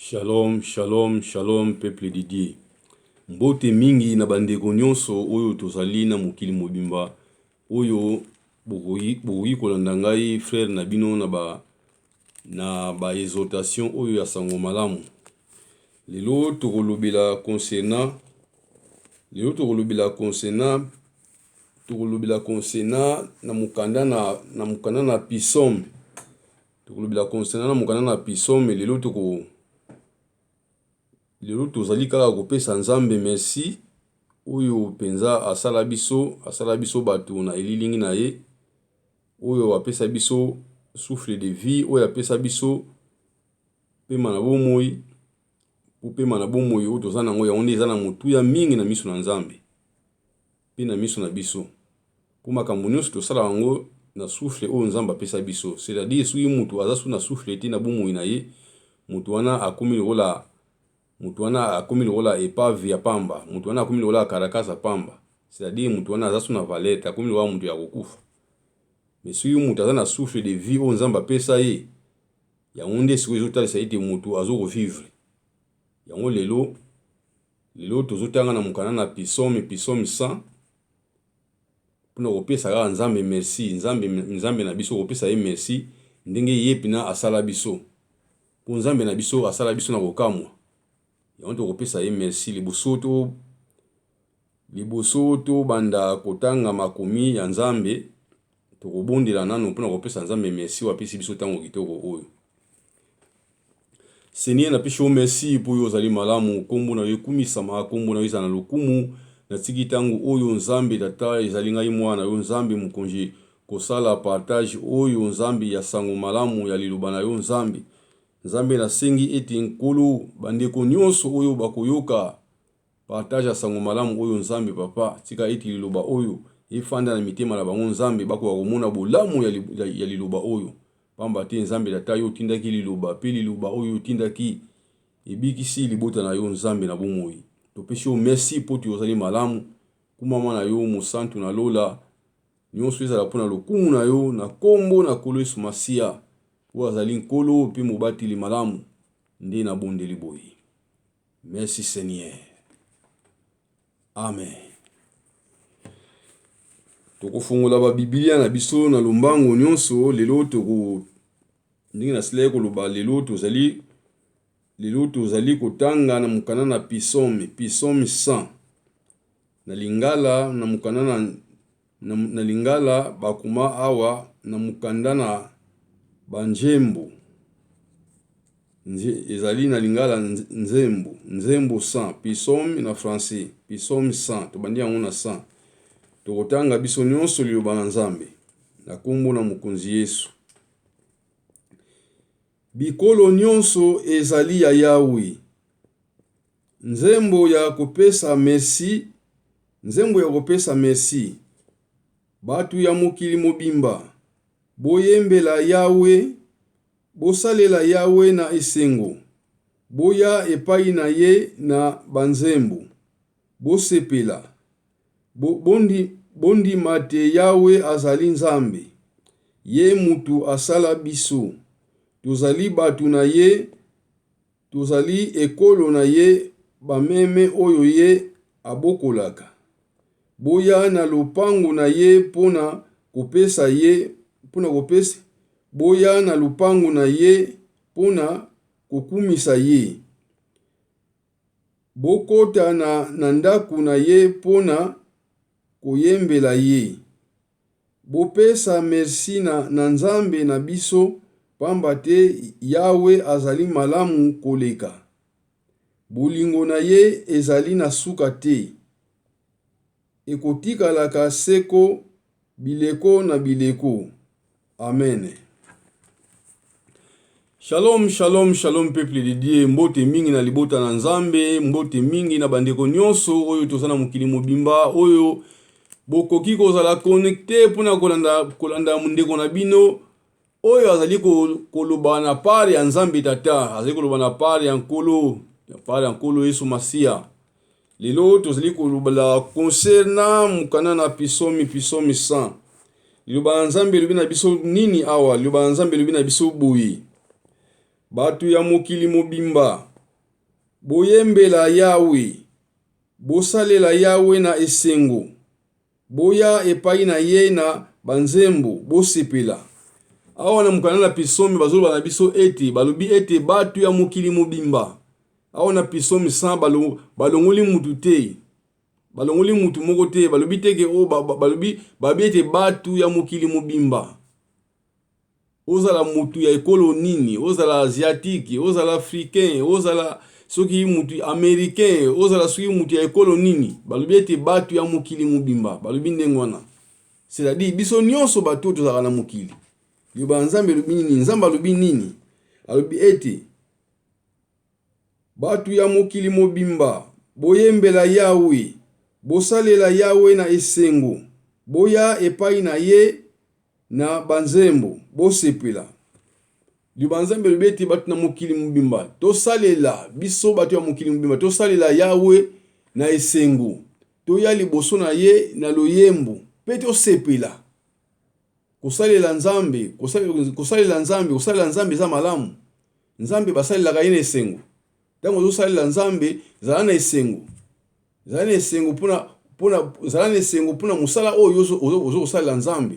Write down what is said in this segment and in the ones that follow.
Shalom, shalom, shalom, peuple de Dieu. Mbote mingi na bandeko nyonso oyo tozali na mokili mobimba oyo bokoki kolanda ngai frère na bino na ba exhortation oyo ya Sango Malamu. Lelo tokolobela concernant na mukanda na Psaume. Tokolobela concernant na mukanda na Psaume lelo tozali kaka kopesa Nzambe merci oyo penza asala biso bato na elilingi na ye, oyo apesa biso souffle de vie, oyo apesa biso pema na bomoi oyo toza nango ya onde eza na motuya mingi na miso na Nzambe pe na miso na biso. Po makambo nyonso tosala yango na souffle oyo Nzambe apesa biso, c'est-à-dire soki mutu aza su na souffle ete na bomoi na ye, mutu wana akomi lokola epave ya pamba, mutu wana akomi lokola karakasa pamba, c'est-à-dire mutu wana aza su na valete, akomi lokola mutu ya kokufa. Mais soki mutu aza na souffle de vie oyo Nzambe apesa ye, yango nde sikoyo ezotalisa ete mutu azokovivre. Yango lelo tozotanga na mukanda na Psaume 100 mpona kopesa kaka Nzambe merci. Nzambe na biso kopesa ye merci ndenge ye pina asala biso. Po Nzambe na biso asala biso na kokamwa, yango tokopesa ye merci. Liboso to banda kotanga makomi ya Nzambe, tokobondela nano mpona kopesa Nzambe merci oyo apesi biso tango kitoko oyo. Seigneur, napesi yo merci po yo ozali malamu, kombo na yo ekumisama, kombo na yo eza na lokumu. Natiki tango oyo Nzambe tata ezali ngai mwana yo Nzambe mokonzi kosala partage oyo Nzambe ya Sango Malamu ya liloba na yo Nzambe nasengi ete nkolo bandeko nyonso oyo bakoyoka partage ya Sango Malamu oyo Nzambe papa, tika ete liloba oyo efanda na mitema na bango Nzambe bakoka komona bolamu ya liloba oyo. Pamba te Nzambe tata yo tindaki liloba, pe liloba oyo tindaki ebikisi libota na yo Nzambe na bomoi. Topesi yo merci po tu ozali malamu, kumama na yo mosantu na lola nyonso ezala mpona lokumu na yo na kombo na kolo Yesu Masia po azali nkolo pe mobateli malamu nde na bondeli boyi. Merci Seigneur. Amen. Tokofungola ba Biblia na biso na lombango nyonso lelo ndenge na sile koloba lelo tozali kotanga na mukanda na Psaume 100 na lingala na mukanda na lingala bakuma awa na mukanda na banjembo ezali na lingala nzembo 100 Psaume na français Psaume 100 tobandi yango na 100. Tokotanga biso nyonso liloba na Nzambe na kombo na mokonzi Yesu. Bikolo nyonso ezali ya Yawe, nzembo ya kopesa merci. Batu ya mokili mobimba, boyembela Yawe, bosalela Yawe na esengo. Boya epai na ye na banzembo, bosepela. Bondi mate Yawe azali Nzambe, ye mutu asala biso. Tozali batu na ye, tozali ekolo na ye, bameme oyo ye abokolaka. Boya na lupango na ye pona kopesa boya na lupango na ye pona kokumisa ye. Bokota na ndaku na ye pona koyembela ye. Bopesa merci na Nzambe na biso, pamba te Yawe azali malamu koleka. Bolingo na ye ezali na suka te, ekotikalaka seko bileko na bileko. Amen. Shalom, shalom, shalom peuple de Dieu. Mbote mingi na libota na Nzambe, mbote mingi na bandeko nyonso oyo tozana mokili mobimba oyo bokoki kozala connecté mpona kolanda mundeko na bino oyo azali koloba na part ya Nzambe tata, azali koloba na part ya nkolo Yesu Masia. Lelo tozali koloba concernant mukanda na Psaume 100. Liloba na Nzambe lobi na biso nini awa? Liloba na Nzambe lobi na biso boyi. Batu ya mokili mobimba, boyembela Yawe, bosalela Yawe na esengo, boya epai na ye na banzembo, bosepela. Awa na mukana na Psaume bazoloba na biso ete balobi ete batu ya mokili mobimba. Awa na Psaume 100 balongoli mutu te, balongoli mutu moko te, balobi teke o balobi babi ete batu ya mokili mobimba. Ozala mutu ya ekolo nini, ozala asiatique, ozala africain, ozala soki mutu américain, ozala soki mutu ya ekolo nini, balobi ete batu ya mokili mobimba, balobi ndengwana. C'est-à-dire biso nyonso batu tozala na mokili. Liba Nzambe lobi nini, Nzambe alobi nini? Alobi ete batu ya mokili mobimba, boyembela Yawe, bosalela Yawe na esengo, boya epai na ye na banzembo, bosepela. Liba Nzambe lobi ete batu na mokili mobimba, tosalela biso batu ya mokili mobimba, tosalela Yawe na esengo, toya liboso na ye na loyembo, pe tosepela. Kosalela Nzambe, kosalela Nzambe, kosalela Nzambe za malamu. Nzambe basalelaka ye na esengo. Tango ozosalela Nzambe, zala na esengo. Zala na esengo pona musala oyo ozokosalela Nzambe.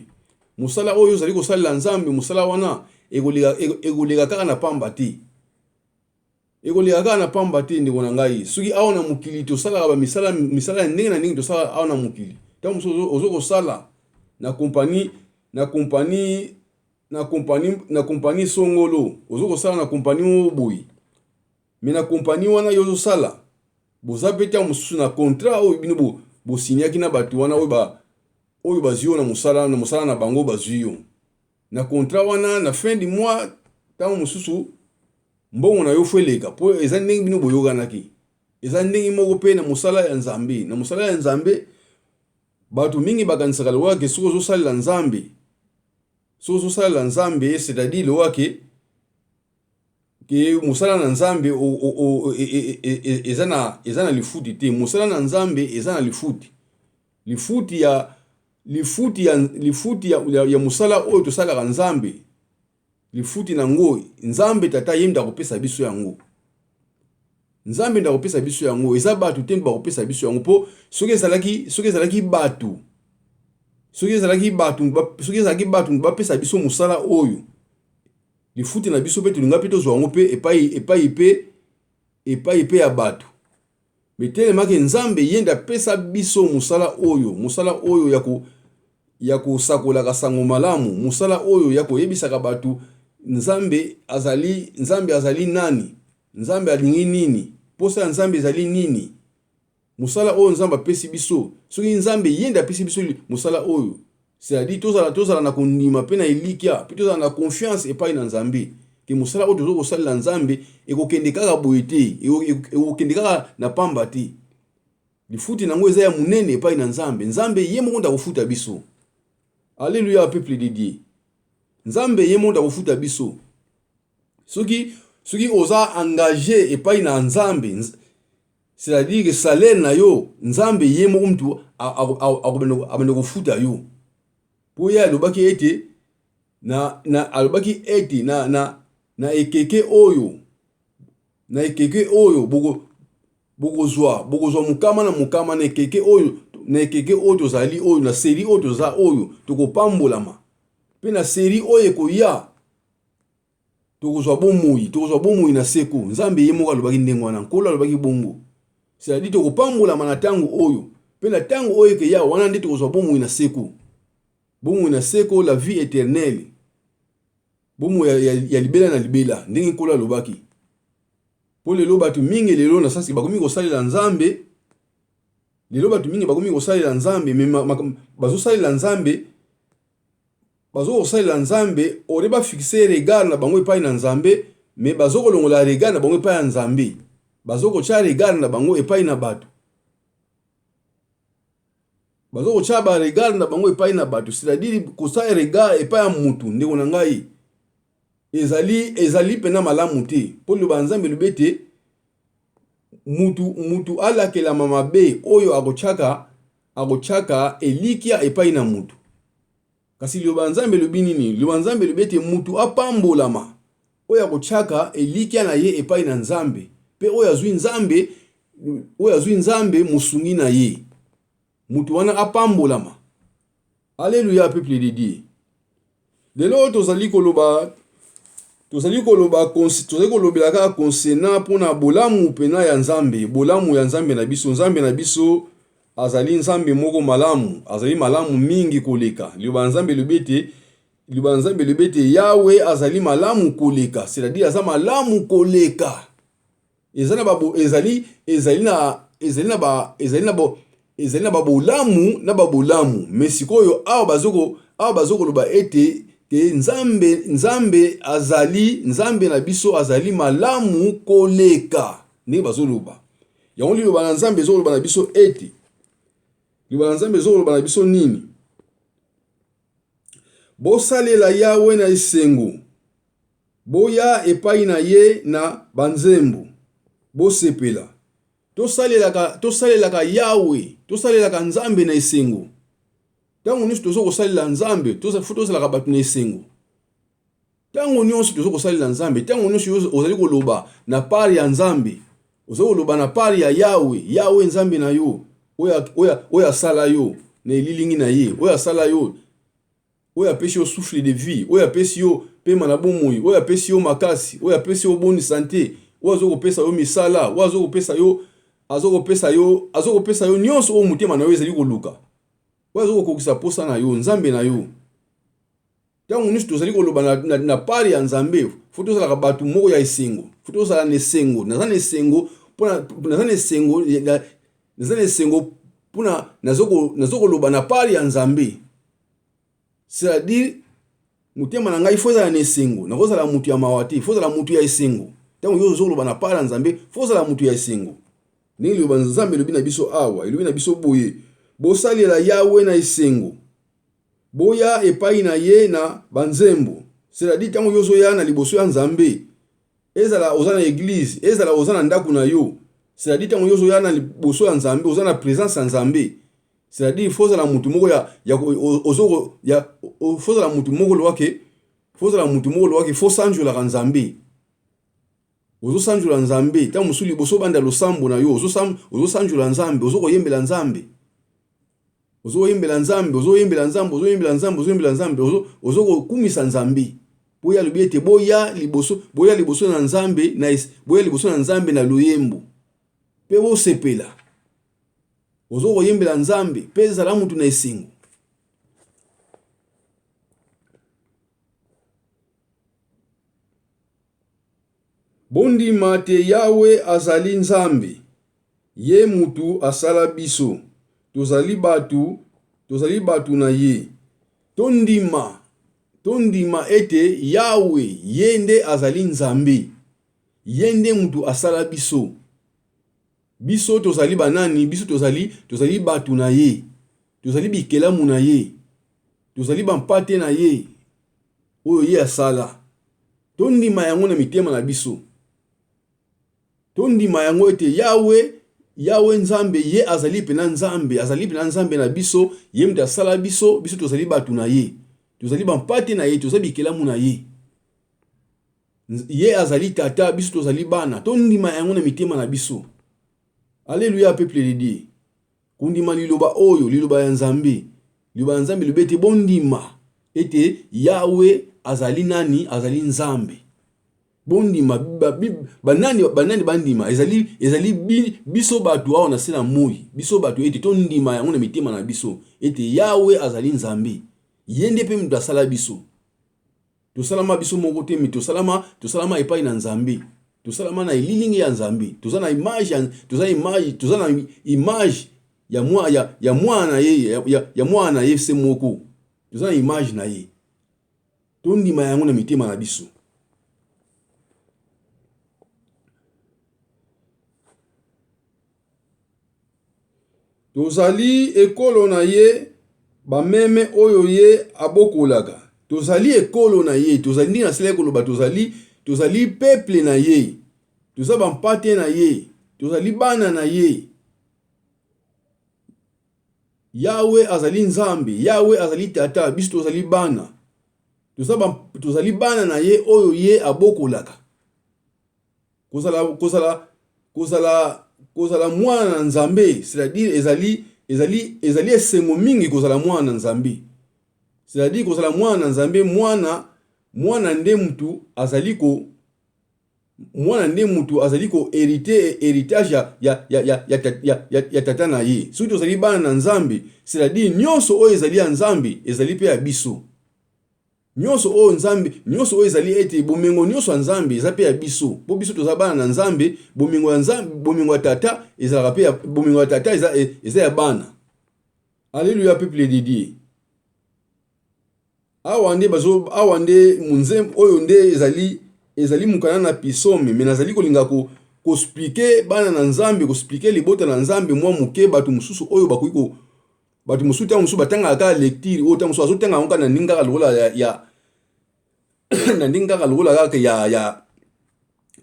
Musala oyo ozali kosalela Nzambe, musala wana ekoleka kaka na pamba te. Ekoleka kaka na pamba te ndeko na ngai. Soki awa na mokili tosalaka ba misala ndenge na ndenge tosala awa na mokili. Tango ozokosala na kompani songolo, ozokosala na kompani moboyi. Me na kompani wana yozo sala, boza peta mususu na contrat oyo bino bosinyaki na batu wana oyo bazio na musala na bango bazio. Na contrat wana na fin du mois tango mususu mbongo na yo feleka po eza ndenge bino boyoganaki. Eza ndenge moko pe na musala ya Nzambe. Na musala ya Nzambe batu mingi bakanisaka lowa ke soko ozosalela Nzambe. Soko ozosalela Nzambe, c'est-à-dire lowa ke musala na Nzambe eza na lifuti te. Musala na Nzambe eza na lifuti. Lifuti ya musala oyo tosalaka Nzambe. Lifuti nango Nzambe tata ye nda kopesa biso yango. Nzambe nda kopesa biso yango. Eza batu te ba kopesa biso yango po soki ezalaki batu. Soki ezalaki batu bapesa biso musala oyo. Lifuti na biso pe tulinga pe tozwa yango pe epai pe ya batu. Metelema ke Nzambe yenda pesa biso musala oyo ya kosakolaka sango malamu, musala oyo ya koyebisaka batu Nzambe azali nani, Nzambe alingi nini, posa ya Nzambe ezali nini. Musala oyo Nzambe apesi biso, soki Nzambe yenda apesi biso musala oyo, c'est-à-dire tozala na kondima pe na elikia, pe tozala na confiance epai na Nzambe. Ke musala oyo tozokosalela Nzambe ekokende kaka boye te, ekokende kaka na pamba te. Lifuti nango eza ya munene epai na Nzambe. Nzambe ye moko nda kofuta biso. Alléluia peuple de Dieu. Nzambe ye moko nda kofuta biso. Soki oza engagé epai na Nzambe, c'est-à-dire que salaire na yo Nzambe ye moko mtu abende kofuta yo. Po ya alobaki ete alobaki ete na ekeke oyo bokozwa mukama na mukama na ekeke oyo tozali oyo na seri oyo toza oyo tokopambolama. Pe na seri oyo ekoya tokozwa bomoi na seko. Nzambe ye moko alobaki ndenge wana, nkolo alobaki bongo. C'est-à-dire tokopambolama na tango oyo. Pe na tango oyo keya wana nde tokozwa bomoi na seko. Bomoi na seko, la vie éternelle. Bomoi ya libela na libela ndenge nkolo alobaki. Po lelo batu mingi lelo na sasi bakomi kosalela Nzambe. Lelo batu mingi bakomi kosalela Nzambe, mais bazosalela Nzambe. Bazokosalela Nzambe, oreba fixer regard na bango epai na Nzambe, mais bazokolongola regard na bango epai ya Nzambe. Bazokocha regard na bango epai na batu. Bazokocha ba regard na bango epai na batu, c'est-à-dire kosa regard epai ya mutu ndeko na ngai. Ezali pena malamu te. Po lo Nzambe lobete mutu alakela mamabe oyo agochaka elikia epai na mutu. Kasi lo Nzambe lobi nini? Lo Nzambe lobete mutu apambolama oyo agochaka elikia na ye epai na Nzambe. pe oyo azwi nzambe musungi na ye mutu wana apambolama. Alléluia peuple de Dieu. Lelo tozali kolobela kaka concernant pona bolamu pena ya Nzambe, bolamu ya Nzambe na biso. Nzambe na biso azali Nzambe moko malamu, azali malamu mingi koleka. Liba Nzambe lobete Yawe azali malamu koleka, c'est-à-dire aza malamu koleka. Ezali na babolamu, mais sikoyo awa bazoko loba ete ke Nzambe na biso azali malamu koleka. Ndenge bazoloba. Yango liloba na Nzambe ezoloba na biso ete. Liloba na Nzambe ezoloba na biso nini? Bosalela Yawe na esengo. Boya epai na ye na banzembo. Bosepela. Tosalelaka Yawe, tosalelaka Nzambe na esengo. Tango nyonso tozo kosalela Nzambe, tosalaka batu na esengo. Tango nyonso tozo kosalela Nzambe, tango nyonso ozali koloba na pari ya Nzambe, ozali koloba na pari ya Yawe Nzambe na yo, oya asala yo na elilingi na ye, oya asala yo, oya apesi yo souffle de vie, oya apesi yo pema na bomoi, oya apesi yo makasi, oya apesi yo bonne santé, oya azokopesa yo misala, oya azokopesa yo nyonso o mutema na yo ezali koluka. Oya azokokisa posa na yo, Nzambe na yo. Tango nyonso tozali koloba na pari ya Nzambe, faut tozalaka batu moko ya esengo, faut tozala na esengo. Naza na esengo pona nazokoloba na pari ya Nzambe. C'est-à-dire mutema na ngai faut zala na esengo, nakozala mutu ya mawati, faut zala mutu ya esengo. Tango yo zoloba na pari ya Nzambe, faut zala mutu ya esengo. Ndenge liloba Nzambe lobi na biso awa, elobi na biso boye. Bosalela Yawe na esengo. Boya epai na ye na banzembo. C'est-à-dire tango yo zoya na liboso ya Nzambe, ezala oza na église, ezala oza na ndako na yo. C'est-à-dire tango yo zoya na liboso ya Nzambe, oza na présence ya Nzambe. C'est-à-dire faut zala mutu moko faut zala mutu moko loake faut sanjola ka Nzambe. Ozo sanjola Nzambe, tango musu liboso banda losambo na yo, ozo sanjola Nzambe, ozo koyembela Nzambe. Ozo yembela Nzambe, ozo kokumisa Nzambe. Boya lobete boya liboso na Nzambe na loyembo. Pe bo sepela. Ozo koyembela Nzambe, pe zala mutu na esengo. Bondima te Yawe azali Nzambe. Ye mutu asala biso. Tozali batu na ye. Tondima ete Yawe yende azali Nzambe. Yende mutu asala biso. Biso tozali banani, biso tozali batu na ye. Tozali bikelamu na ye. Tozali bampate na ye. Oyo ye asala. Tondima yango na mitema na biso. Tondima yango ete Yawe Nzambe ye azali pena Nzambe na biso, ye mutu asala biso tozali batu na ye. Tozali bampate na ye, tozali bikelamu na ye. Ye azali tata, biso tozali bana. Tondima yango na mitema na biso. Alléluia peuple de Dieu. Kundima liloba oyo, liloba ya Nzambe. Liloba ya Nzambe lobete bondima ete Yawe azali nani? Azali Nzambe. Bondima banani bandima ezali biso batu awa na se na moi, biso batu ete tondima yango na mitema na biso ete Yawe azali Nzambe. Yende pe mutu asala biso. Tosalama biso moko te, tosalama epai na Nzambe. Tosalama na elilingi ya Nzambe. Toza na image ya mwana na ye se moko. Toza na image na ye. Tondima yango na mitema na biso. Tozali ekolo na ye bameme oyo ye abokolaka. Tozali ekolo na ye, tozali na sele koloba tozali peuple na ye. Tozali bampate na ye, tozali bana na ye. Yawe azali Nzambe, Yawe azali tata, biso tozali bana. Tozali bana na ye oyo ye abokolaka. kozala mwana nzambe, c'est-à-dire ezali esengo mingi kozala mwana nzambe. C'est-à-dire kozala mwana nzambe, mwana nde mutu azali ko héritage ya tata na ye. Surtout ozali bana na nzambe, c'est-à-dire nyonso oyo ezali ya nzambe ezali pe ya biso. Nyonso oyo ezali ete bomengo nyonso ya nzambe eza pe ya biso. Po biso toza bana na nzambe, bomengo ya nzambe, bomengo ya tata ezalaka pe ya bomengo ya tata eza ya bana. Alléluia, peuple de Dieu. Awa nde munzem oyo nde ezali mukana na Psaume, mais nazali kolinga ko expliquer bana na nzambe, ko expliquer libota na nzambe mwa muke batu mususu oyo bakoki batu mususu ta mususu batanga ka lecture oyo ta mususu azotanga onka na ndinga lokola ya na ndinga lokola kaka ya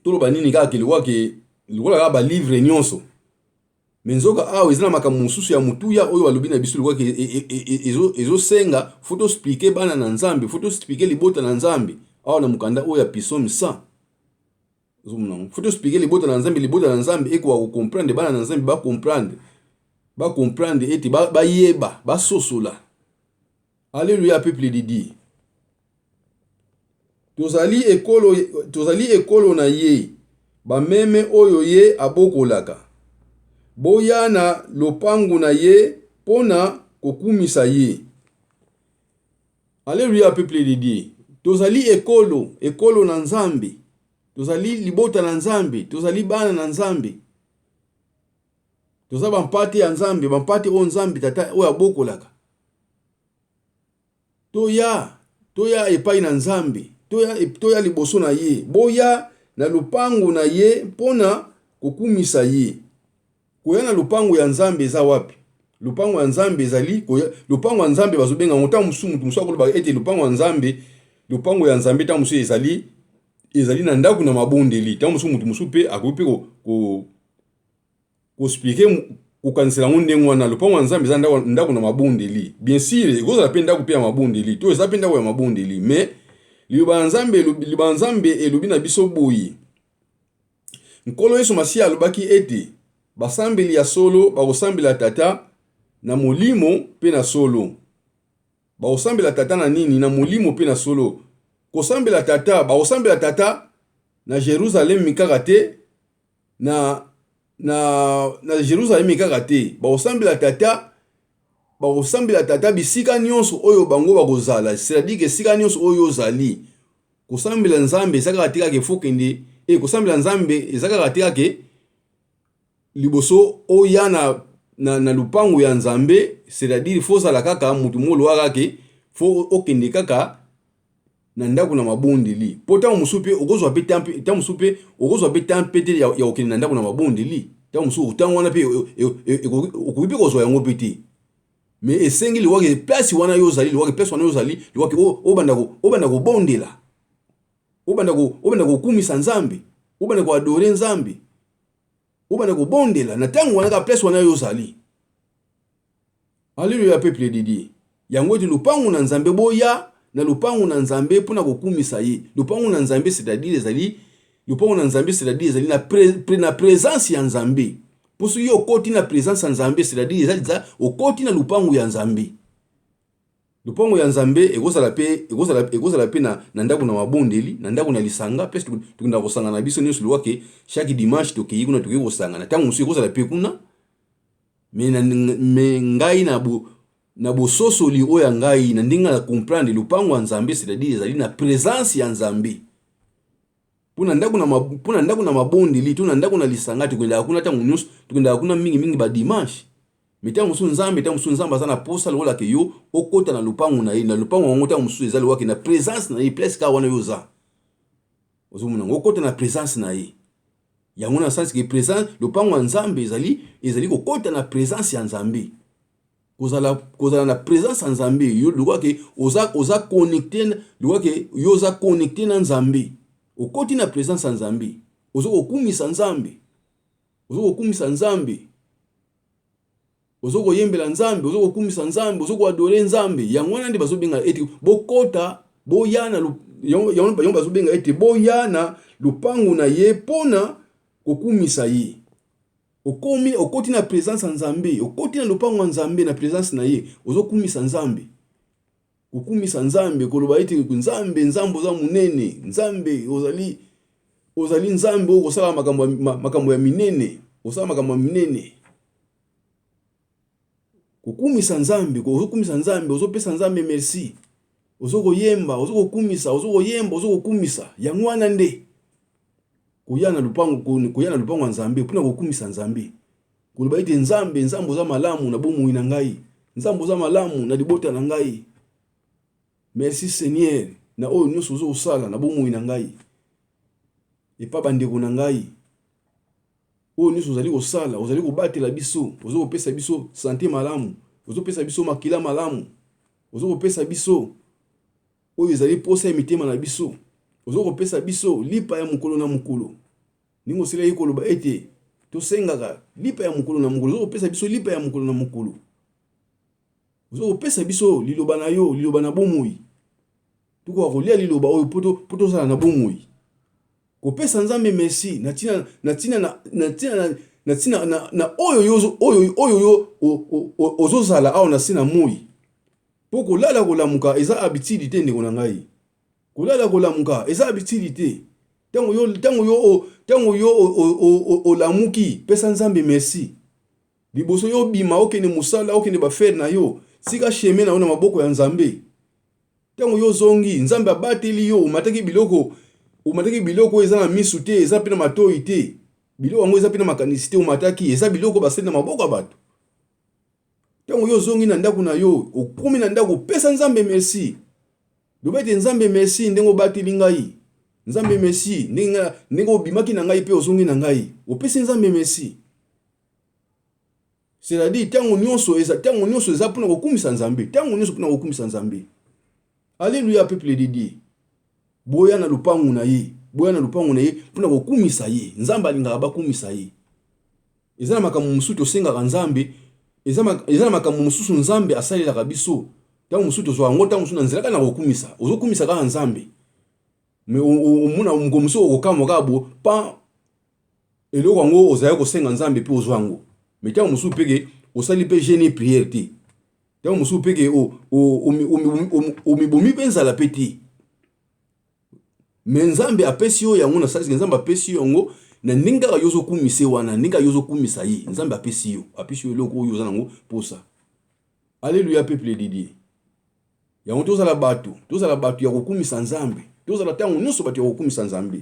toloba nini kaka lokola kaka ba livre nyonso. Menzoka awa ezina makambo mususu ya mutuya oyo balobi na biso lokola ezo senga foto expliquer bana na nzambe, foto expliquer libota na nzambe. Awa na mukanda oyo ya Psaume 100. Foto expliquer libota na nzambe eko wa comprendre bana na nzambe ba comprendre ete ba yeba ba sosola. Alléluia, peuple de Dieu. Tozali ekolo na ye ba meme oyo ye abokolaka. Boya na lopangu na ye pona kokumisa ye. Alléluia, peuple de Dieu. Tozali ekolo na nzambe. Tozali libota na nzambe, tozali bana na nzambe. Toza bampate ya nzambe, bampate o nzambe tata oyo abokolaka. Toya epai na nzambe, toya liboso na ye. Boya na lupangu na ye pona kokumisa ye. Koya na lupangu ya nzambe eza wapi? Lupangu ya nzambe ezali lupangu ya nzambe bazobenga ngota musu akoloba ete lupangu ya nzambe ta musu ezali na ndaku na mabondeli. Ta musu pe akopi ko expliquer kokanisela ndengo wana lupangu ya nzambe eza ndaku na mabondeli. Bien sûr ekozala pe ndaku pe ya mabondeli, to eza pe ndaku ya mabondeli, mais liba nzambe elobi na biso boyi. Nkolo Yesu Masiya alobaki ete basambeli ya solo bakosambela tata na molimo pe na solo. Bakosambela tata na nini? Na molimo pe na solo. Bakosambela tata na Jerusalem kaka te, na Jerusalem kaka te. Bakosambela tata bisika nyonso oyo bango bakozala. C'est-à-dire que sika nyonso oyo ozali. Kosambela nzambe ezaka tika ke fokende kosambela nzambe ezaka tika ke liboso oya na lupangu ya nzambe, c'est-à-dire fozala kaka mutu molo kaka fo okende kaka na ndaku na mabondeli. Pota musu pe okozwa pe tempe te ya okende na ndaku na mabondeli. Ta musu utango wana pe okubi kozwa yango pete. Mais esengi liwake place wana yozali, liwake obanda ko bondela. Obanda ko kumisa nzambe, obanda ko adore nzambe. Obanda ko bondela na tango wana ka place wana yozali. Alléluia, peuple de Dieu. Yango eti lupangu na nzambe boya na lupangu na nzambe pona kokumisa ye. Lupangu na nzambe c'est-à-dire ezali na présence ya nzambe. Pusu yo okoti na présence ya nzambe, c'est-à-dire ezali okoti na lupangu ya nzambe. Lupangu ya nzambe ekozala pe na ndaku na mabondeli, na ndaku na lisanga, pesi tukunda kosanga na biso nyonso liwake chaque dimanche tokeyi kuna tokeyi kosanga na tango musu ekozala pe kuna. Me ngai na bososoli oya ngai na ndinga na comprendre lupangu ya nzambe, c'est-à-dire ezali na présence ya nzambe. Puna ndaku na mabondeli, tuna ndaku na lisanga tukenda kuna tango nyonso, tukenda kuna mingi ba dimanche. Meta musu nzambe azana posa lokola ke yo okota na lupangu na ye, na lupangu wango ta musu ezali wake na présence na ye, place ka wana yoza ozomuna okota na présence na ye. Yango na sens ke présence lupangu ya nzambe ezali kokota na présence ya nzambe. Kozala na présence ya nzambe yo lokola oza connecté, lokola yo oza connecté na nzambe. Okoti na présence ya nzambe, ozokumisa nzambe. Ozoko yembela nzambe, ozoko kumisa nzambe, ozoko adore nzambe. Yango wana ndi bazobenga eti bokota boya na yango bazobenga eti boya na lupangu na ye pona kokumisa ye. Okoti na présence ya Nzambe, okoti na lopango ya Nzambe na présence na ye, ozokumisa Nzambe. Kokumisa Nzambe koloba ete Nzambe oza munene, Nzambe ozali Nzambe okosala makambo ya minene, osala makambo ya minene. Kokumisa Nzambe, ozokumisa Nzambe, ozopesa Nzambe merci. Ozokoyemba, ozokokumisa. Yango wana nde koya na lupango ya Nzambe mpona kokumisa Nzambe. Koloba ete Nzambe oza malamu na bomoi na ngai. Nzambe oza malamu na libota na ngai. Merci Seigneur na oyo nyonso ozosala na bomoi na ngai. Epa bandeko na ngai. Oyo nyonso ozali kosala, ozali kobatela biso, ozokopesa biso santé malamu, ozopesa biso makila malamu, ozokopesa biso oyo ezali posa ya mitema na biso, ozokopesa biso lipa ya mokolo na mokolo. Ningo sila ye koloba ete tosengaka lipa ya mokolo na mokolo, ozokopesa biso lipa ya mokolo na mokolo. Ozokopesa biso liloba na yo, liloba na bomoi. Tuko kolia liloba oyo poto sala na bomoi. Kopesa Nzambe merci na oyo ozozala awa na sina moi. Po kolala kolamuka eza habitude te ndeko na ngai. Kolala kolamuka eza habitude te. Tango yo olamuki pesa Nzambe merci. Liboso yo bima okende musala okende ba faire na yo, sika chemin na ona maboko ya Nzambe. Tango yo zongi Nzambe abateli yo umataki biloko eza na misu te, eza pe na matoi te. Biloko yango eza pe na makanisi te umataki, eza biloko baseli na maboko ya bato. Tango yo zongi na ndako na yo, okomi na ndako pesa Nzambe merci. Lobete Nzambe merci ndengo bateli ngai. Nzambe merci ndengo obimaki na ngai pe ozongi na ngai. Opesi Nzambe merci. C'est-à-dire tango nyonso eza pona kokumisa Nzambe, tango nyonso pona kokumisa Nzambe. Alléluia peuple de Dieu. Boya na lupangu na ye pona kokumisa ye. Nzambe alingaka bakumisa ye. Eza na makambo mosusu tosengaka Nzambe, eza na makambo mosusu Nzambe asalelaka biso. Tango mosusu tozwa yango tango mosusu na nzela kana kokumisa. Ozokumisa kaka Nzambe. Mais omona ngo mosusu okokamwa kabo pa eloko yango ozali kosenga Nzambe pe ozwa yango. Mais tango mosusu peke osali pe jeûner prière te. Tango mosusu peke omibomi pe nzala pe te. Mais Nzambe apesi yo yango na sasi Nzambe apesi yo yango na ndenge kaka yo zokumise wana, ndenge yo zokumisa ye. Nzambe apesi yo eloko oyo ozala yango posa. Alléluia peuple de Dieu. Yango tozala bato ya kokumisa Nzambe. Tozala tango nyonso bato ya kokumisa Nzambe.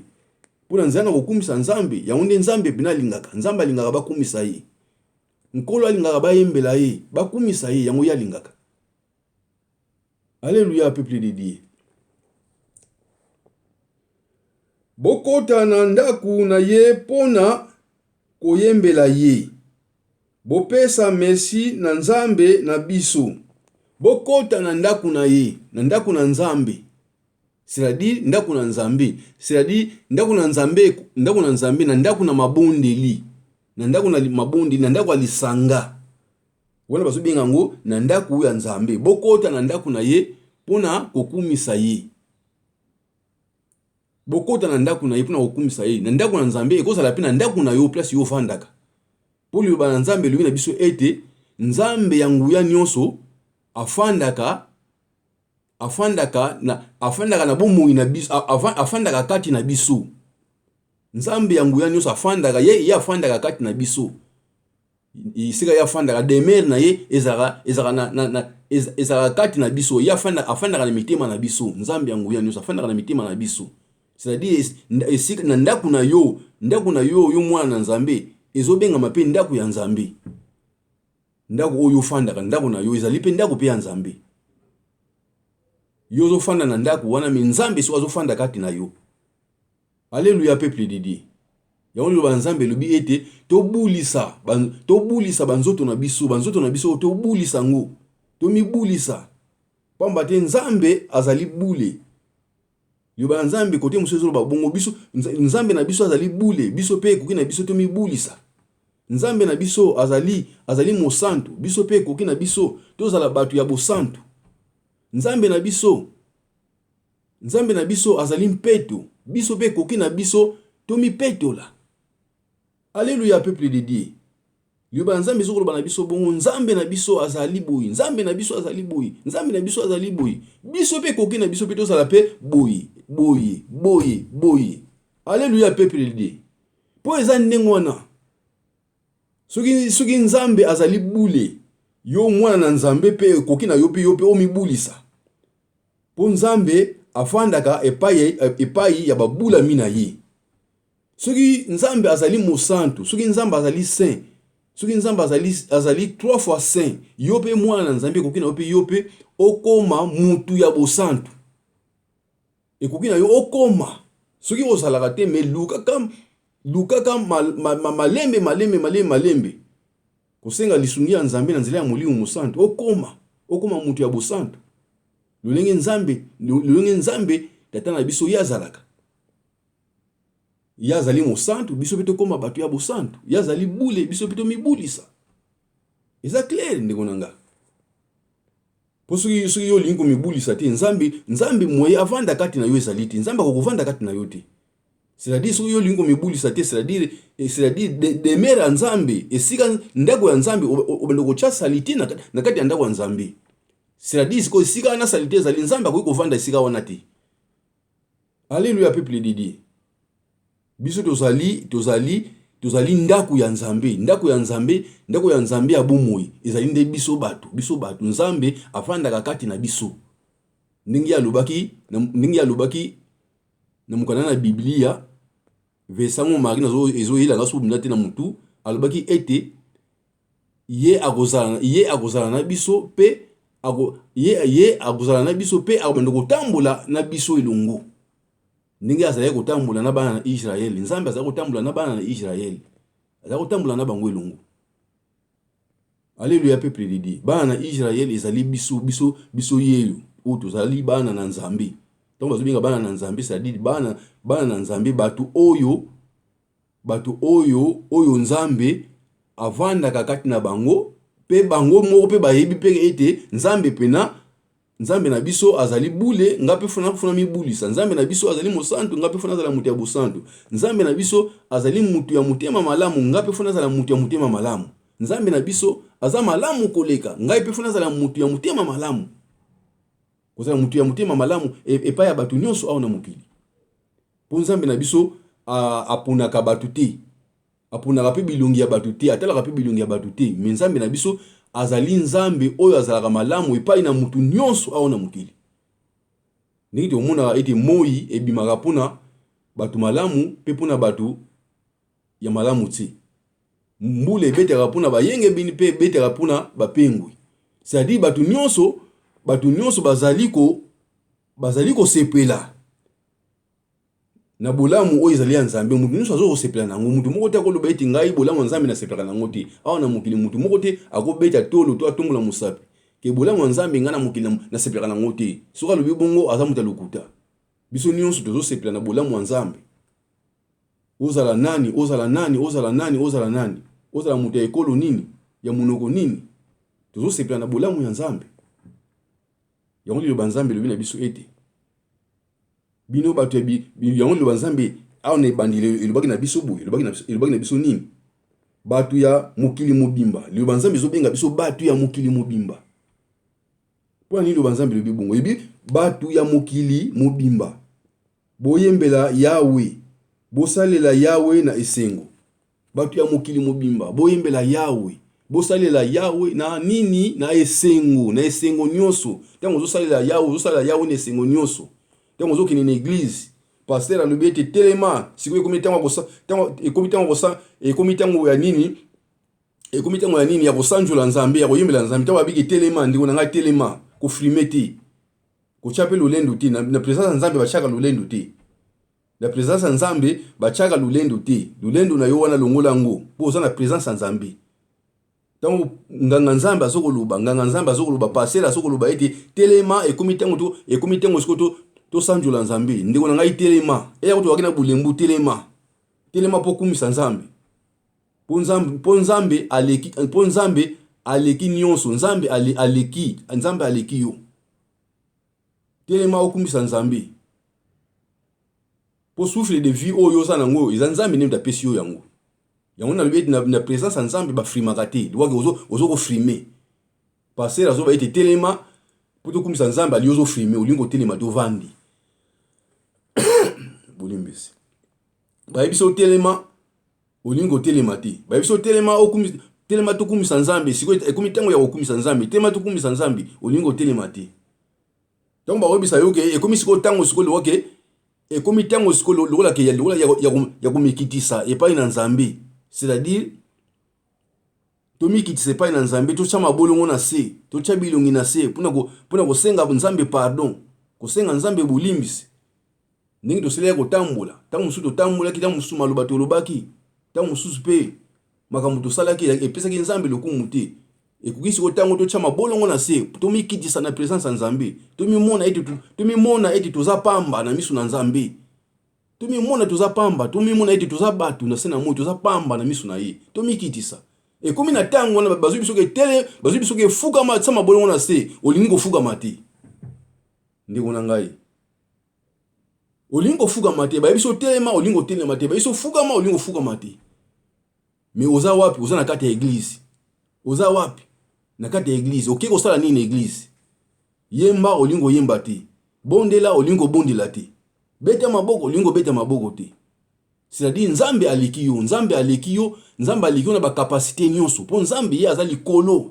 Pona nzana kokumisa Nzambe, yango nde Nzambe bina lingaka. Nzambe alingaka bakumisa ye. Nkolo alingaka bayembela ye, bakumisa ye yango yalingaka. Alléluia peuple de Dieu. Bokota na ndaku na ye pona koyembela ye. Bopesa merci na Nzambe na biso. Bokota na ndaku na ye, na ndaku na Nzambe. C'est-à-dire ndaku na Nzambe, c'est-à-dire ndaku na Nzambe na ndaku na mabondeli. Na ndaku na mabondi, na ndaku alisanga. Wana baso benga ngo na ndaku ya Nzambe. Bokota na ndaku na ye pona kokumisa ye. Bokota na ndaku na ye pona kokumisa ye. Na ndaku na Nzambe ekozala pe na ndaku na yo place yo fandaka. Poli ba Nzambe lubi na biso ete Nzambe ya nguya nyonso afandaka na bomoi na biso, afandaka kati na biso. Nzambe ya nguya nyonso afandaka ye afandaka kati na biso. Isika ya afandaka demer na ye ezaka kati na biso. Ye afandaka na mitema na biso. Nzambe ya nguya nyonso afandaka na mitema na biso. C'est-à-dire esika na ndaku na yo yo mwana na Nzambe ezobenga mape ndaku ya Nzambe. Ndaku oyo fandaka ndaku na yo ezali pe ndaku pe ya Nzambe. Yo zofanda na ndaku wana me Nzambe so azofanda kati na yo. Alléluia peuple de Dieu. Yango ba Nzambe lobi ete tobulisa banzoto na biso tobulisa ngo. Tomibulisa. Pamba te Nzambe azali bule. Yoba Nzambe kote muso ezolo babongo biso Nzambe na biso azali bule, biso pe koki na biso tomibulisa. Nzambe na biso azali mosantu, biso pe koki na biso tozala batu ya bosantu. Nzambe na biso azali mpeto, biso pe koki na biso tomipetola. Alléluia, peuple de Dieu. Liba nzambe zoko loba na biso bongo, nzambe na biso azali boyi, nzambe na biso azali boyi, nzambe na biso azali boyi. Biso pe koki na biso pe tozala pe boyi, boyi, boyi, boyi. Alléluia, peuple de Dieu. Po eza ndenge wana. Soki nzambe azali bule, yo mwana na nzambe pe koki na yo pe omibulisa. Po nzambe afandaka epai ya babula mina ye. Soki nzambe azali mosantu, soki nzambe azali saint, soki nzambe azali 3 fois saint, yo pe mwana na nzambe koki na yo pe okoma mutu ya bosantu. Ekoki na yo okoma. Soki ozalaka te me lukaka malembe. Kosenga lisungi ya nzambe na nzela ya molimo mosantu, okoma mutu ya bosantu. Lolenge nzambe tata na biso yazalaka. Yazali mosantu, biso peto koma batu ya bosantu. Yazali bule, biso peto mibulisa. Eza clair ndeko nanga. Po soki yo lingo mibulisa te, nzambe moye avanda kati na yo ezali te. Nzambe akovanda kati na yo te. C'est-à-dire soki yo lingo mibulisa te, c'est-à-dire demeure ya nzambe, esika ndako ya nzambe obendo kocha salite na kati ya ndako ya nzambe. C'est-à-dire siko esika na salite ezali nzambe akoki kovanda esika wana te. Alléluia, peuple de Dieu. Biso tozali ndako ya nzambe, ndako ya nzambe ya bomoi, ezali nde biso batu, nzambe afandaka kati na biso. Ndenge alobaki na mukana na Biblia, versango mari ezoyela ngaso bundate na mutu, alobaki ete ye akozala na biso pe akozala na biso pe akobanda kotambola na biso elongo. Ndenge azali kotambola na bana na Israel, nzambe azali kotambola na bana na Israel, azali kotambola na bango elongo. Alléluia, peuple de Dieu. Bana na Israel ezali biso yeyo o tozali bana na nzambe. Donc bazobenga bana na nzambe, c'est-à-dire bana na nzambe, batu oyo nzambe avandaka kati na bango, pe bango moko pe bayebi pe ete nzambe na biso azali bule, ngape funa mibulisa. Nzambe na biso azali mosantu, ngape funa azala mutu ya bosantu. Nzambe na biso azali mutu ya mutema malamu, ngape funa azala mutu ya mutema malamu. Nzambe na biso aza malamu koleka, ngape funa azala mutu ya mutema malamu. Kozala mutu ya mutema malamu epa ya batu nyonso awa na mokili. Po nzambe na biso aponaka batu te, aponaka pe bilongi ya batu te, atalaka pe bilongi ya batu te. Mais nzambe na biso azali nzambe oyo azalaka malamu epai na mutu nyonso awa na mokili. Ndenge tomona ete moi ebimaka pona batu malamu pe pona batu ya malamu te. Mbule ebetaka pona bayenge bini pe ebetaka pona bapengwi. C'est-à-dire batu nyonso bazali ko sepela na bolamu oyo ezali ya nzambe. Mutu nyonso azo kosepela nango. Mutu moko te akoloba ete ngai bolamu nzambe na sepelaka nango te. Awa na mokili mutu moko te akobeta tolo to atombola musapi ke bolamu nzambe nga na mokili na sepelaka nango te. Soka lobi bongo aza mutu lokuta. Biso nyonso tozo sepela na bolamu nzambe. Ozala nani? Ozala mutu ya ekolo nini? Ya munoko nini? Tozo sepela na bolamu ya nzambe. Yango liloba nzambe lobi na biso ete bino batu yango liloba nzambe awa na ebandile elobaki na biso boye, elobaki na biso nini? Batu ya mokili mobimba. Liloba nzambe ezobenga biso batu ya mokili mobimba. Po nini liloba nzambe lobi bongo? Ebi batu ya mokili mobimba, boyembela Yawe, bosalela Yawe na esengo. Batu ya mokili mobimba, boyembela Yawe, bosalela Yawe na nini? Na esengo nyonso. Tango ozosalela Yawe na esengo nyonso. Tango ozokini na église, pasteur alobi ete telema, sikoyo ekomi tango ya nini? Ekomi tango ya nini? Ya kosanjola nzambe, ya koyembela nzambe. Tango abiki telema, ndiko na ngai telema, kofrime te, kochape lolendo te. Na présence nzambe bachaka lolendo te. Na présence nzambe bachaka lolendo te. Lolendo na yo wana longola ngo, po oza na présence nzambe. Tango nganga nzambe azokoloba, passer azokoloba ete telema, ekomi tango sikoto to sanjola nzambe, ndeko na ngai telema. Eya kutu wakina bulembu telema po kumisa nzambe. Po nzambe aleki nyonso. Nzambe aleki yo. Telema okumisa nzambe. Po souffle de vie oyo oza nango, eza nzambe nde mutapesi yo yango. yango na lobi na présence Nzambe ba frimaka te doit ozo ko frimer passer azo ba ete telema poto kumisa Nzambe ali ozo frimer olingo telema to vandi bolimbisi ba biso telema olingo telema te ba biso telema okumisa telema to kumisa Nzambe siko ekomi tango ya okumisa Nzambe telema to kumisa Nzambe olingo telema te donc ba obisa yo ke ekomi siko tango siko lo ke ekomi tango siko lo la ke ya kumikitisa epai na Nzambe. C'est-à-dire, tomi ki tse pa na Nzambe to chama bolongo na se, to chabilongi na se, puna ko senga Nzambe pardon, ko senga Nzambe bulimbisi. Ndenge to sele ko tambola, tangu musu to tambola ki tangu musu maloba to lobaki, tangu musu pe makambo to sala ki epesa ki Nzambe lokumu te. Ekukisi ko tango to chama bolongo na se, tomi ki tsa na présence Nzambe, tomi mona eti toza pamba na misu na Nzambe. Tomi mona toza pamba, tomi mona eti toza batu na sena moi toza pamba na misu na ye. Tomi kitisa. E komi na tango na bazu biso ke tele, bazu biso ke fuka ma tsama bolongo na se, olingi ko fuka mate. Ndeko na ngai. Olingi ko fuka mate, ba biso telema olingo telema mate, ba biso fuka ma olingo fuka mate. Mais oza wapi, oza na kati ya église. Oza wapi? Na kati ya église. Oke ko sala nini na église? Yemba olingo yemba te. Bondela olingo bondela te. Beta maboko lingo beta maboko te. C'est-à-dire Nzambe aliki yo na ba capacité nyonso. Po Nzambe ye azali kolo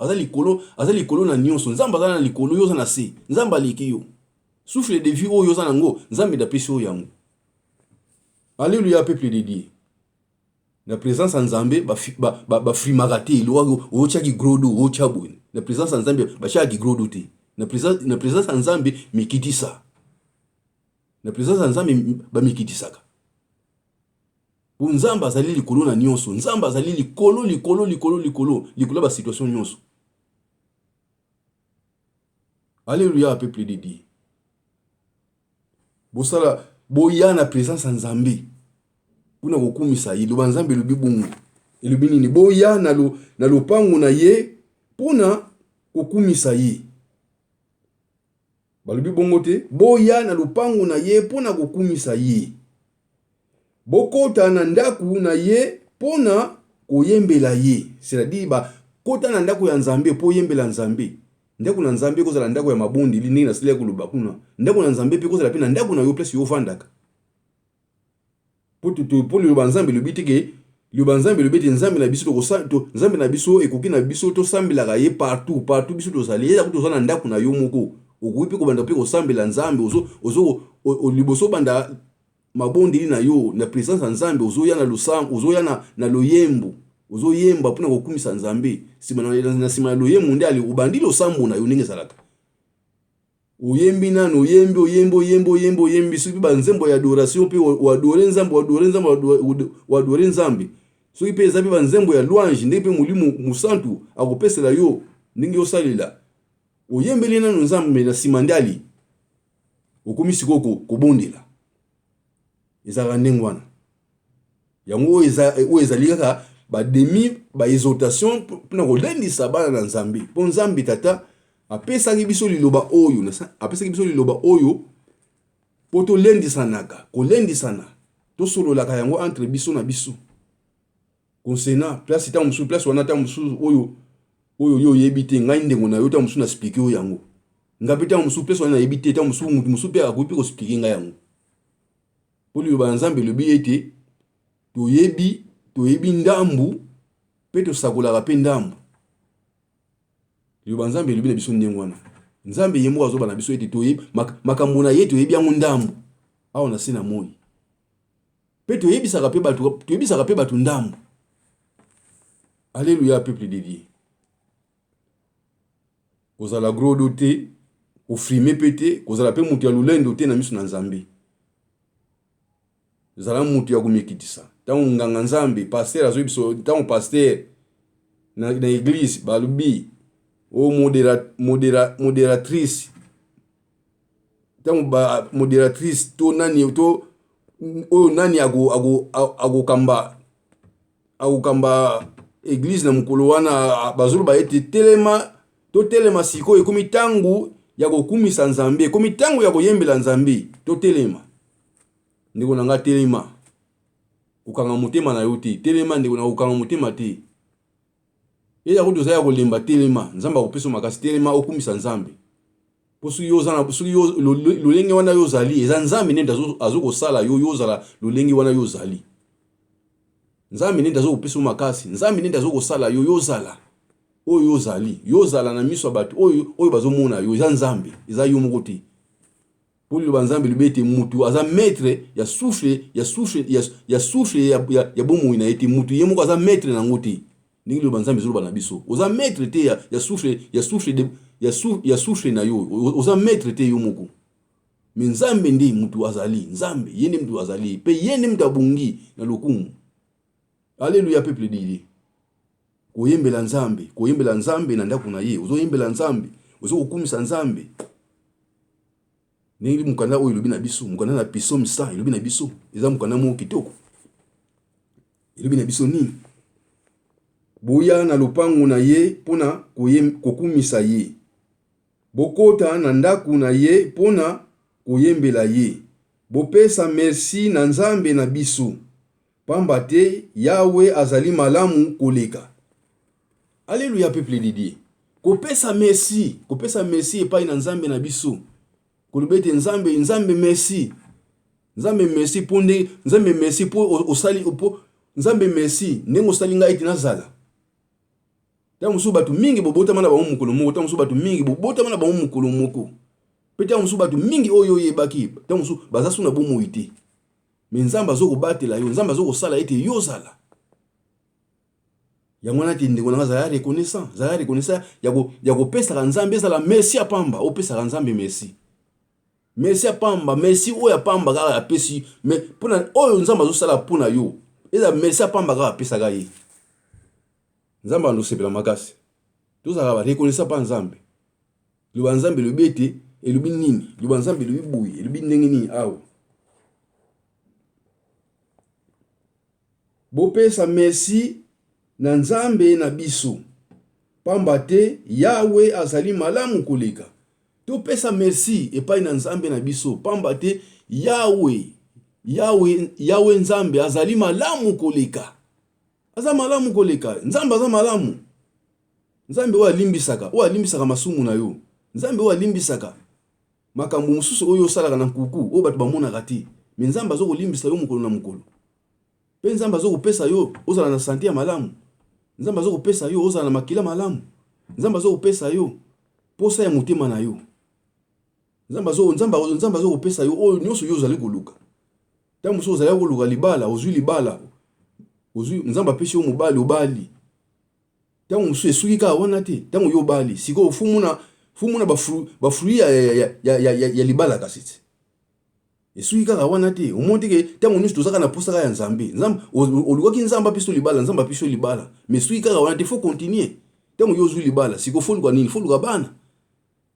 na nyonso. Nzambe azali na likolo yo na se. Nzambe aliki yo. Souffle de vie oyo za nango, Nzambe da pesi oyo yango. Alléluia peuple de Dieu. Na présence Nzambe ba frimaka te lo o chaki grodo o chabo. Na présence Nzambe ba chaki grodo te. Na présence Nzambe mikitisa. Na présence Nzambe ba mikitisaka. Pour Nzambe azali likolo na nyonso, Nzambe azali likolo ba situation nyonso. Alléluia peuple de Dieu. Bosala boya na présence Nzambe. Puna kokumisa ye lo Nzambe lobi bongo. Elobi nini boya na lopango na ye puna kokumisa ye. Balobi bongo te boya na lopango na ye pona kokumisa ye. Bokota na ndaku na ye pona koyembela ye. C'est-à-dire ba kota na ndaku ya Nzambe po yembela Nzambe. Ndaku na Nzambe kozala ndaku ya mabondi li ndenge na sile koloba kuna. Ndaku na Nzambe pe kozala pe na ndaku na yo place yo fandaka. Po le Nzambe lobi te ke le Nzambe lobi te Nzambe na biso to Nzambe na biso ekoki na biso to sambela ye partout biso to zali ya to zana ndaku na yo moko. Okuipi ko banda pe ko sambela Nzambe ozo liboso banda mabondi na yo na présence Nzambe ozo ya na lusam ozo ya na loyembo ozo yemba pona ko kumisa Nzambe sima na sima na loyembo ndi ali ubandi lo sambo na yo ndenge salaka oyembi na no yembi so ba nzembo ya adoration pe o adore Nzambe so ipe zabi ba nzembo ya louange ndenge pe mulimu musantu akopesela yo ndenge yo salela oyembeli na Nzambe na simandali okomisi ko bondela ezaka ndengwana yango ezali kaka ba demi ba exaltation pona ko lendisa bana na Nzambe po Nzambe tata apesaki biso liloba oyo po to lendisanaka ko lendisana to sololaka yango entre biso na biso konsena place ta musu place wana ta musu oyo yo yebite ngai ndengo na yo ta musu na expliquer o yango ngapi ta musu place wana yebite ta musu pe akopi ko expliquer ngai yango po liloba Nzambe lobi ete toyebi ndambu pe to sakolaka pe ndambu liloba Nzambe lobi na biso ndengo wana Nzambe yemo azoba na biso ete toyebi makambo na ye toyebi yango ndambu awo na se na moi pe toyebisaka pe batu ndambu. Alléluia peuple de Dieu. Kozala grodo te ofrime pete kozala pe mutu ya lulendo te na miso na Nzambe. Zala mutu ya kumikitisa tango nganga Nzambe pasteur azo biso tango pasteur na église balubi o modératrice tango ba modératrice to nani to o nani agokamba église na mukolo wana bazulu ba ete telema siko ekomi tangu ya kokumisa Nzambe ekomi tangu ya koyembela Nzambe to telema ndiko nanga telema ukanga mutema na yo te telema ndeko na ukanga mutema te eza ko dozaya ko lemba telema nzamba kopesa makasi telema okumisa nzambe posu yozana posu yo lolenge wana yozali eza nzambe nenda azoko sala yo yozala lolenge wana yozali nzambe nenda azoko kopesa makasi nzambe nenda azoko sala yo yozala oyo yozala na miso bato oyo bazomona yo eza nzambe eza yo moko te poli banzambe libete mutu aza maître ya souffle ya bomoi na ete mutu ye moko aza maître na ngote ndingi lo banzambe zolo bana biso oza maître te ya souffle na yo oza maître te yo moko mais nzambe ndi mutu azali nzambe yende mutu azali pe yende mutu abungi na lokumu. Alléluia peuple d'Ilie. Koyembela nzambe na ndako na ye ozoyembela nzambe ozokumisa nzambe ndingi mukanda oyo lobi na biso mukanda na Psaume 100 lobi na biso eza mukanda mo kitoko lobi na biso nini boya na lopango na ye pona kokumisa ye bokota na ndako na ye pona koyembela ye bopesa merci na nzambe na biso pamba te Yawe azali malamu koleka. Alléluia peuple de Dieu. Kopesa merci epai na nzambe na biso kolobete nzambe merci ponde nzambe merci po osali po nzambe merci ndenge osali ngai ete nazala. Tamusu batu mingi bobota mana ba mukolo moko tamusu batu mingi bobota mana ba mukolo moko pe tamusu batu mingi oyo yebaki tamusu bazasu na bomo ite me nzambe azoko batela yo nzambe azoko sala ete yozala ya mwana ti ndeko na za reconnaissant ya kopesa nzambe ezala merci apamba opesa nzambe merci apamba merci oya pamba kaka ya pesi mais pona oyo nzambe azosala pona yo eza merci apamba kaka pesa ga ye nzambe andosepela makasi tozala ba reconnaissant pa nzambe lo nzambe lo bete elubi nini lo nzambe lo bibuye elubi ndenge nini awo bopesa merci na nzambe na biso pamba te Yawe azali malamu koleka. Topesa merci epai na nzambe na biso pamba te Yawe Nzambe azali malamu koleka. Aza malamu koleka. Nzambe aza malamu. Nzambe oyo alimbisaka masumu na yo. Nzambe oyo alimbisaka makambo mosusu oyo osalaka na nkuku oyo bato bamonaka te. Me nzambe azokolimbisa yo mokolo na mokolo. Pe nzambe azokopesa yo ozala na santé ya malamu. Nzambe azokopesa yo ozala na makila malamu. Nzambe azokopesa yo posa ya motema na yo. Nzambe azokopesa yo oyo nyonso yo ozali koluka. Tango mosusu ozali koluka libala ozwi libala. Nzambe apesi yo mobali obali. Tango mosusu esuki kaka wana te tango yo obali siko fumuna bafruit ya libala kasiti. Esuki kaka wana te omonte ke tango nyonso tozaka na posa ya Nzambe olukaki Nzambe apesi libala Nzambe apesi libala mais esuki kaka wana te faut continuer tango yo ozwi libala siko foluka nini foluka bana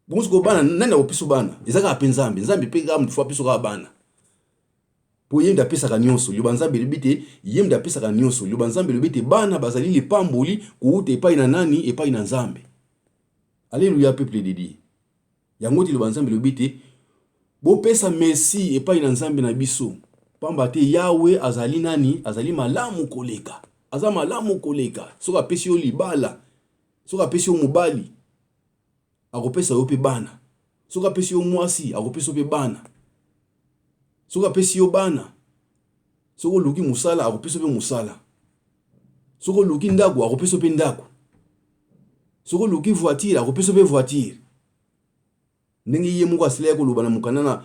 bonso ko bana nani opesa bana ezaka ape Nzambe pe kaka mtu apesa kaka bana po yenda pesa ka nyonso yo Nzambe libite yenda pesa ka nyonso yo Nzambe libite bana bazali lipamboli kuute epai na nani epai na Nzambe. Alléluia peuple de Dieu. Yango ti lo Nzambe libite bopesa merci epai na nzambe na biso pamba te Yawe azali nani azali malamu koleka aza malamu koleka soka pesi yo libala soka pesi yo mobali akopesa yo pe bana soka pesi yo mwasi akopesa yo pe bana soka pesi yo bana soko luki musala akopesa yo pe musala soko luki ndako akopesa yo pe ndako soko luki voiture akopesa yo pe voiture. Ndenge ye muko asile ko lubana mukanana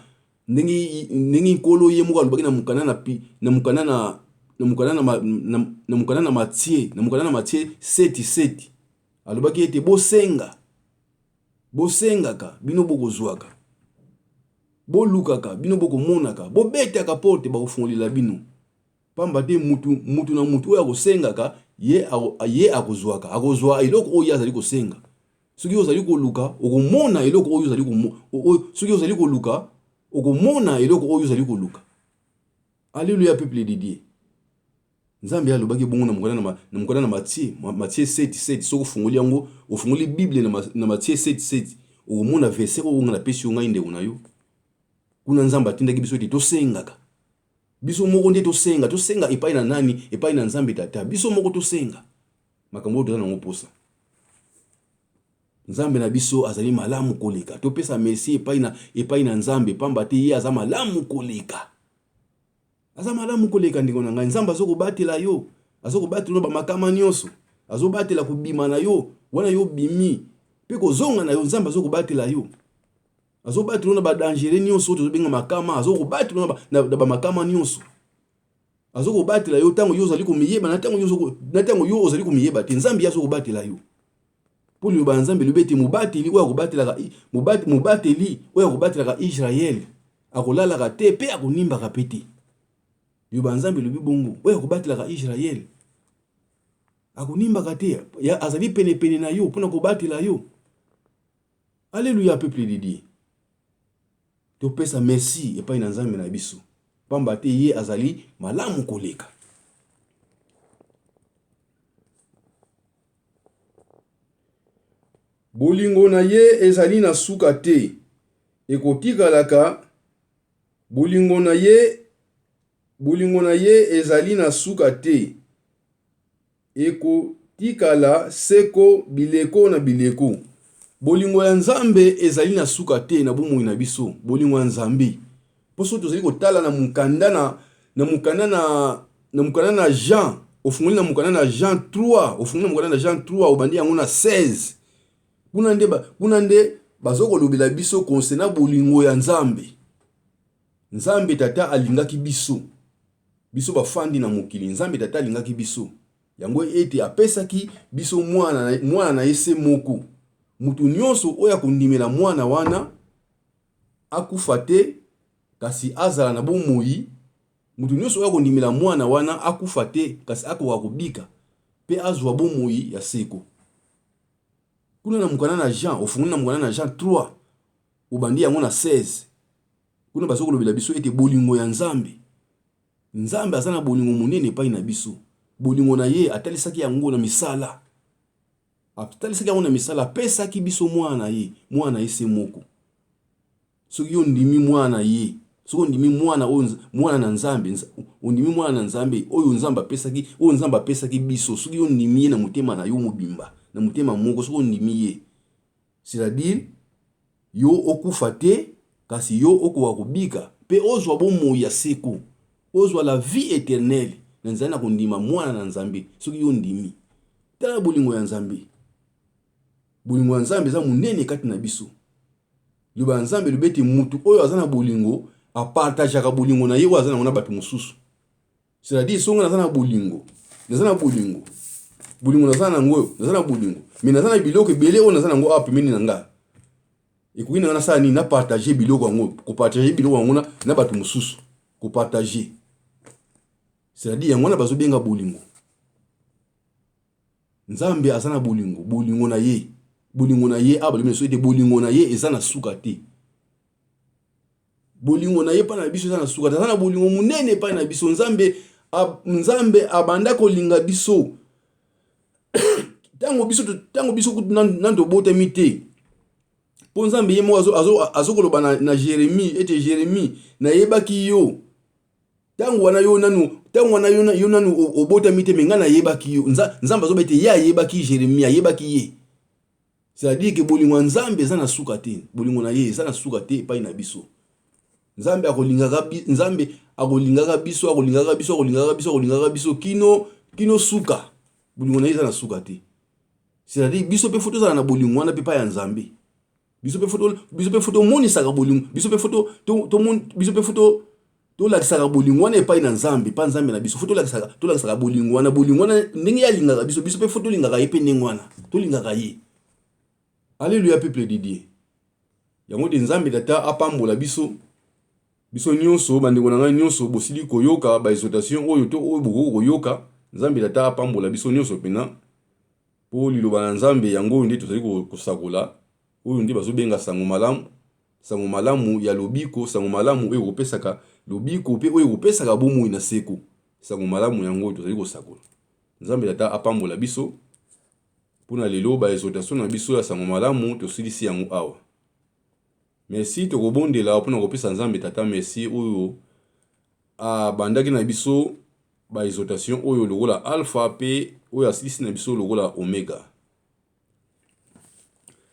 ndenge nkolo ye muko alubaki na mukanana na Mathieu 7:7 alubaki ete bosengaka bino bokozwaka bolukaka bino bokomonaka bobetaka porte bakofungolila bino pamba te mutu na mutu oyo akosengaka ye akozwa eloko oyo azali kosenga. Soki ozali koluka okomona eloko oyo ozali soki ozali koluka okomona eloko oyo ozali koluka. Alléluia peuple de Dieu. Nzambe alobaki bongo na mukana na Mathieu 7:7 soko fungoli yango ofungoli Bible na Mathieu 7:7 okomona verset oyo na pesi yo ngai ndeko na yo kuna Nzambe atindaki biso ete tosengaka Biso moko nde tosenga epai na nani? Epai na Nzambe tata. Biso moko tosenga. Makambo toza na ngoposa. Nzambe na biso azali malamu koleka. Topesa merci epai na Nzambe pamba te ye aza malamu koleka. Aza malamu koleka ndeko na ngai. Nzambe azokobatela yo. Azokobatela ba makama nyonso. Azobatela kubima na yo. Wana yo bimi. Pe kozonga na yo Nzambe azokobatela yo. Azobatela na ba danger nyonso tozobenga makama. Azokobatela na ba makama nyonso. Azokobatela yo tango yo ozali komiyeba na tango yo ozali komiyeba te Nzambe azokobatela yo. Pour le Nzambe lubete mubateli oya kobatela mubateli oya kobatela Israël. Akolala te pe akonimba ka pete. Yo Nzambe lubi bongo oya kobatela Israël. Akonimba ka te ya azali pene na yo pona kobatela yo. Alléluia peuple de Dieu. Topesa merci epai na Nzambe na biso. Pamba te ye azali malamu koleka. Bolingo na ye ezali na suka te. Ekotikalaka. Bolingo na ye ezali na suka te. Ekotikala seko bileko na bileko. Bolingo ya Nzambe ezali na suka te na bomoi na biso. Bolingo ya Nzambe. Poso tozali kotala na mukanda na Jean. Ofungoli na mukanda na Jean 3. Ofungoli na mukanda na Jean 3 obandi yango na 16. Kuna nde bazokolobela biso konsena bolingo ya Nzambe. Nzambe tata alingaki biso. Biso bafandi na mokili. Nzambe tata alingaki biso. Yango ete apesaki biso mwana na ese moko. Mutu nyonso oya kondimela mwana wana akufa te kasi azala na bomoi. Mutu nyonso oya kondimela mwana wana akufa te kasi akoka kobika pe azwa bomoi ya seko. Kuna na mukana na Jean, ofungoli na mukana na Jean 3, obandi yango na 16. Kuna bazokolobela biso ete bolingo ya Nzambe. Nzambe aza na bolingo monene epai na biso. Bolingo na ye atalisaki yango na misala. Atalisaki yango na misala apesaki biso mwana na ye se moko. Soki yo ndimi mwana ye, soki ondimi mwana na Nzambe, ondimi mwana na Nzambe oyo Nzambe apesaki biso. Soki yo ndimi ye na motema na yo mobimba, na motema moko soki ondimi ye. C'est-à-dire yo okufa te kasi yo okoka kobika pe ozwa bomoi ya seko. Ozwa la vie éternelle. Na nzali na kondima mwana na Nzambe soki yo ndimi. Tala bolingo ya Nzambe. Bolingo ya Nzambe eza munene kati na biso. Loba Nzambe lubeti mutu oyo aza na bolingo apartageaka bolingo na ye oyo aza na bato mosusu. C'est-à-dire songa naza na bolingo. Bolingo naza na ngoyo, naza na bolingo. Mais naza na biloko ebele oyo naza na ngo pembeni na nga. Ekoki na sala nini na partager biloko yango, ko partager biloko yango na bato mosusu, ko partager. C'est-à-dire yango na bazobenga bolingo. Nzambe aza na bolingo na ye. Bolingo na ye abalobi so ete bolingo na ye eza na suka te. Bolingo na ye pa na biso eza na suka te. Eza na bolingo munene pa na biso. Nzambe abanda kolinga biso. Tango biso nando botami te. Po Nzambe ye mo azokoloba na Jérémie ete Jérémie na yebaki yo. Tango wana yo nanu obotami te menga na yebaki yo. Nzambe azobete ye ayebaki Jérémie ayebaki ye. C'est-à-dire que bolingo Nzambe eza na suka te. Bolingo na ye eza na suka te pa na biso. Nzambe akolingaka biso kino suka. Bolingo na ye eza na suka te. C'est-à-dire biso pe foto za na bolingo wana pe pa ya Nzambe. Biso pe foto moni saka bolingo. Biso pe foto to la saka bolingo wana epai na Nzambe pa Nzambe na biso. Foto la saka bolingo wana ndenge ya lingaka biso pe foto lingaka ye pe ndenge wana. To lingaka ye. Alléluia peuple de Dieu. Yango de Nzambe tata apambola biso nyonso bandeko na ngai nyonso bosili koyoka ba exhortation oyo to oyo boko koyoka. Nzambe tata apambola biso nyonso pena. Po liloba na Nzambe yango nde tozali kosakola. Oyo nde bazobenga sango malamu. Sango malamu ya lobiko, sango malamu oyo kopesaka lobiko pe oyo kopesaka bomoi na seko. Sango malamu yango tozali kosakola. Nzambe tata apambola biso. Pona lelo ba exhortation na biso ya sango malamu tosilisi yango awa. Merci tokobondela pona kopesa Nzambe tata merci oyo bandaki na biso ba exhortation oyo lokola alpha pe oyo asisi na biso lokola omega.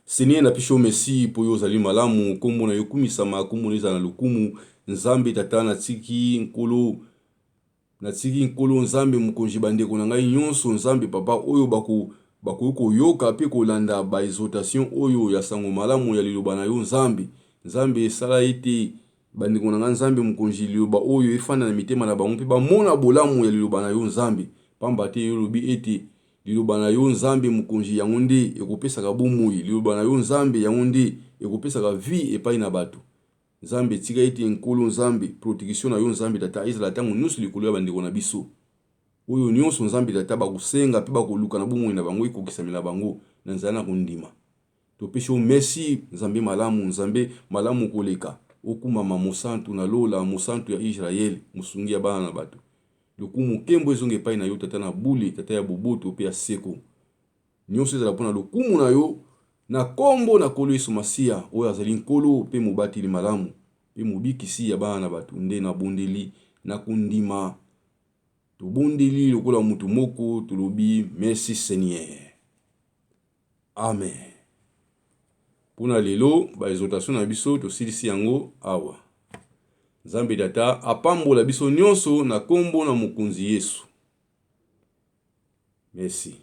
Seigneur na pisho merci po yo zali malamu, kombo na yo kumisama, kombo na yo na lokumu. Nzambe tata na tiki nkolo Nzambe mukonzi bandeko na ngai nyonso, Nzambe papa oyo bako yoka pe kolanda ba exhortation oyo ya sango malamu ya liloba na yo Nzambe. Nzambe sala ete bandeko na ngai Nzambe mukonzi liloba oyo efanda na mitema na bango pe ba mona bolamu ya liloba na yo Nzambe. Pamba te yo lobi ete liloba na yo Nzambe mukonzi yango nde ekopesaka bomoi, liloba na yo Nzambe yango nde ekopesaka vie epai na bato. Nzambe tika ete nkolo Nzambe protection na yo Nzambe tata ezala tango nyonso likolo ya bandeko na biso oyo nyonso Nzambe tata bakusenga pe bakoluka na bomoi na bango ekokisamela bango na nzela na kondima. Topesho merci Nzambe malamu, Nzambe malamu koleka okumama mosantu na lola mosantu ya Israel, musungi ya bana na bato. Lokumu kembo ezonge epai na yo tata na bule, tata ya boboto pe ya seko. Nyonso ezala mpona lokumu na yo na kombo na kolo Yesu Masia oyo azali nkolo pe mobateli malamu pe mobikisi ya bana na bato nde na bondeli na kundima. Tobondeli lokola mutu moko tolobi merci Seigneur. Amen. Pona lelo ba exhortation na biso tosilisi yango awa. Nzambe tata apambola biso nyonso na kombo na mokonzi Yesu. Merci.